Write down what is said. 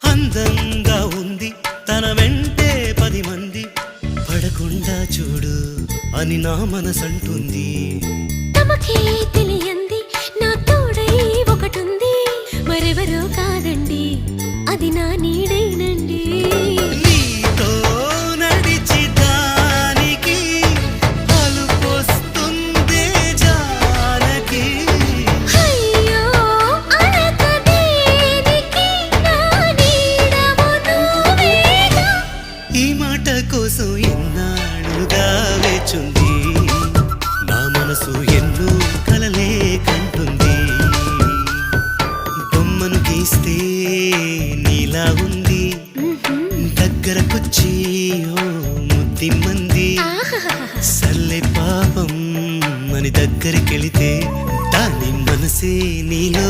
అందంగా ఉంది తన వెంటే 10 మంది పడకుండా చూడు అని నా మనసంటుంది. తమకే తెలియంది నా తోడై ఒకటుంది, మరెవరో కాదండి అది నా నీడైనండి. నీతో నడిచి దానికి అలుపొస్తుందే జానకి. అయ్యో అనక దేనికి నా నీడవు నువ్వేగా. ఈ మాట కోసం ఎన్నాళ్ళుగా వేచుంది నా మనసు, ఎన్నో కలలే కంటుంది. బొమ్మను గీస్తే నీలా ఉంది, దగ్గరకొచ్చి ఓ ముద్దిమ్మంది. సల్లే పాపం అని దగ్గరికెళితే దాని మనసే నీలో